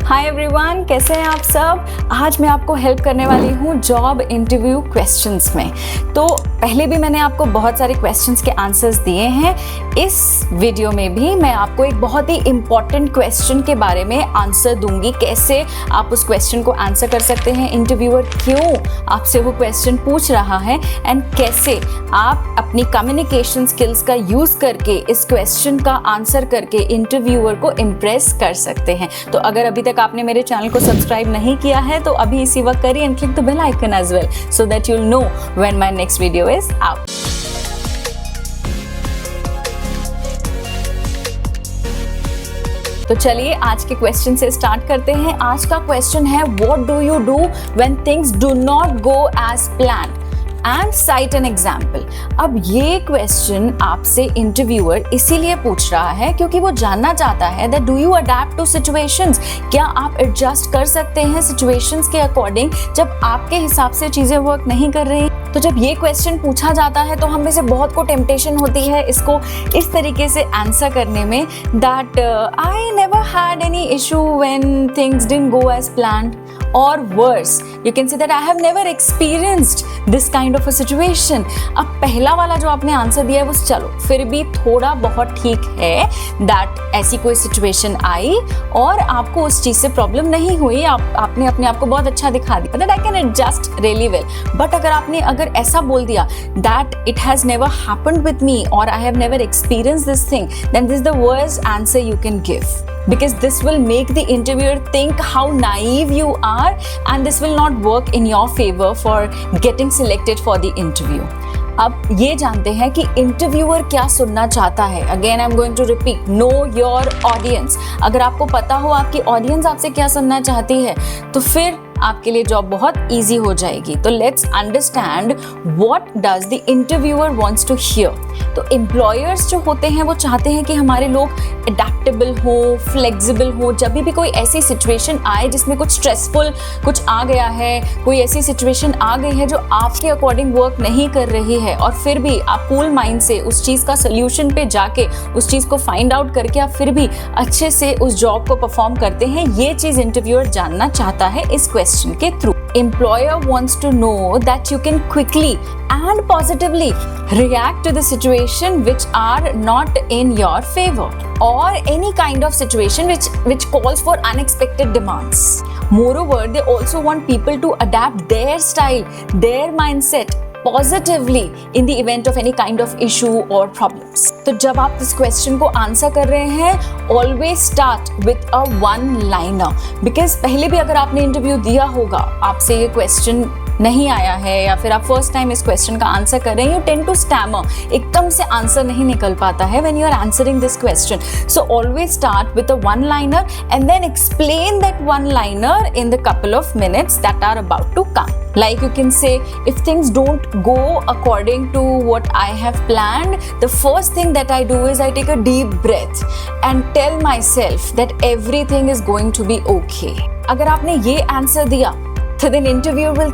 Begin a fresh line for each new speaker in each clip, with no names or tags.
Hi everyone, कैसे हैं आप सब। आज मैं आपको हेल्प करने वाली हूँ जॉब इंटरव्यू क्वेश्चंस में। तो पहले भी मैंने आपको बहुत सारे क्वेश्चंस के आंसर्स दिए हैं। इस वीडियो में भी मैं आपको एक बहुत ही इम्पॉर्टेंट क्वेश्चन के बारे में आंसर दूंगी, कैसे आप उस क्वेश्चन को आंसर कर सकते हैं, इंटरव्यूअर क्यों आपसे वो क्वेश्चन पूछ रहा है एंड कैसे आप अपनी कम्युनिकेशन स्किल्स का यूज़ करके इस क्वेश्चन का आंसर करके इंटरव्यूअर को इम्प्रेस कर सकते हैं। तो अगर अभी तक आपने मेरे चैनल को सब्सक्राइब नहीं किया है तो अभी इसी वक्त करिए and click the bell icon as well so that you will know when my next video is out. तो चलिए आज के क्वेश्चन से स्टार्ट करते हैं। आज का क्वेश्चन है what do you do when things do not go as planned and cite an example. अब ये क्वेश्चन आपसे इंटरव्यूअर इसीलिए पूछ रहा है क्योंकि वो जानना चाहता है that do you adapt to situations, क्या आप एडजस्ट कर सकते हैं सिचुएशंस के अकॉर्डिंग जब आपके हिसाब से चीजें वर्क नहीं कर रही। तो जब ये क्वेश्चन पूछा जाता है तो हम में से बहुत को टेम्पटेशन होती है इसको इस तरीके से आंसर करने में that I never had any issue when things didn't go as planned, or worse you can say that I have never experienced this kind of a situation। अब पहला वाला जो आपने आंसर दिया है वो चलो फिर भी थोड़ा बहुत ठीक है दैट ऐसी कोई सिचुएशन आई और आपको उस चीज़ से प्रॉब्लम नहीं हुई, आपने अपने आप को बहुत अच्छा दिखा दिया that I can adjust really well. But अगर ऐसा बोल दिया that it has never happened with me और I have never experience this thing, then this is the worst answer you can give because this will make the interviewer think how naive you are and this will not work in your favor for getting selected for the interview। अब ये जानते हैं कि interviewer क्या सुनना चाहता है। Again I am going to repeat, know your audience. अगर आपको पता हो आपकी ऑडियंस आपसे क्या सुनना चाहती है तो फिर आपके लिए जॉब बहुत इजी हो जाएगी। तो let's understand what does the interviewer wants to hear. तो एम्प्लॉयर्स जो होते हैं वो चाहते हैं कि हमारे लोग अडेप्टेबल हो, फ्लेक्सिबल हो। जब भी कोई ऐसी सिचुएशन आए जिसमें कुछ स्ट्रेसफुल कुछ आ गया है, कोई ऐसी सिचुएशन आ गई है जो आपके अकॉर्डिंग वर्क नहीं कर रही है और फिर भी आप कूल माइंड से उस चीज़ का सोल्यूशन पे जाके उस चीज़ को फाइंड आउट करके आप फिर भी अच्छे से उस जॉब को परफॉर्म करते हैं, ये चीज़ इंटरव्यूअर जानना चाहता है इस क्वेश्चन के through. Employer wants to know that you can quickly and positively react to the situation which are not in your favor or any kind of situation which calls for unexpected demands. Moreover, they also want people to adapt their style, their mindset positively in the event of any kind of issue or problems। तो जब आप इस question को answer कर रहे हैं always start with a one liner because पहले भी अगर आपने इंटरव्यू दिया होगा आपसे ये क्वेश्चन नहीं आया है या फिर आप फर्स्ट टाइम इस क्वेश्चन का आंसर कर रहे हैं, यू टेंड टू स्टैमर, एकदम से आंसर नहीं निकल पाता है when you are answering this question. So always start with a one liner and then explain that one liner in the couple of minutes that are about to come. Like you can say, if things don't go according to what I have planned, the first thing that I do is I take a deep breath and tell myself that everything is going to be okay। अगर आपने ये answer दिया तो then interviewer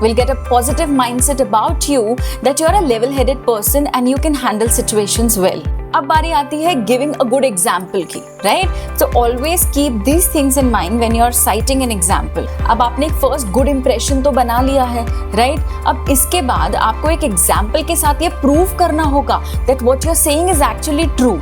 will get a positive mindset about you that you are a level-headed person and you can handle situations well। अब बारी आती है giving a good example की, right. So always keep these things in mind when you are citing an example. अब आपने एक first good impression तो बना लिया है, राइट। अब इसके बाद आपको एक एग्जाम्पल के साथ ये प्रूव करना होगा that what you are saying is actually true.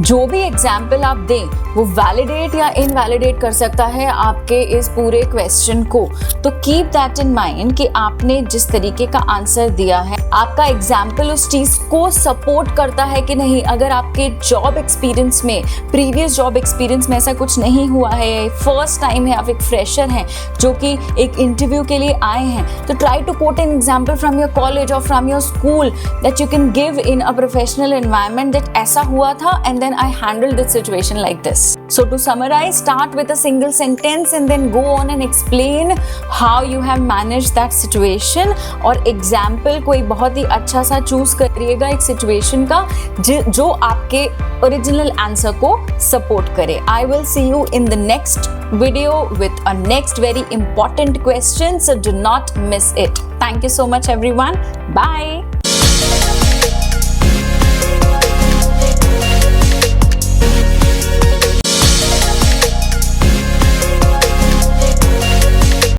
जो भी एग्जाम्पल आप दें वो वैलिडेट या इनवैलिडेट कर सकता है आपके इस पूरे क्वेश्चन को। तो कीप दैट इन माइंड कि आपने जिस तरीके का आंसर दिया है आपका एग्जाम्पल उस चीज़ को सपोर्ट करता है कि नहीं। अगर आपके जॉब एक्सपीरियंस में, प्रीवियस जॉब एक्सपीरियंस में ऐसा कुछ नहीं हुआ है, फर्स्ट टाइम है, आप एक फ्रेशर हैं जो कि एक इंटरव्यू के लिए आए हैं, तो try to quote an example from your college और from your school that you can give in a professional environment that ऐसा हुआ था and then I handled this situation like this। So to summarize, start with a single sentence and then go on and explain how you have managed that situation। और example कोई बहुत ही अच्छा सा choose करिएगा एक situation का जो आपके original answer को support करे। I will see you in the next video with a next very important question, so do not miss it। Thank you so much everyone। Bye।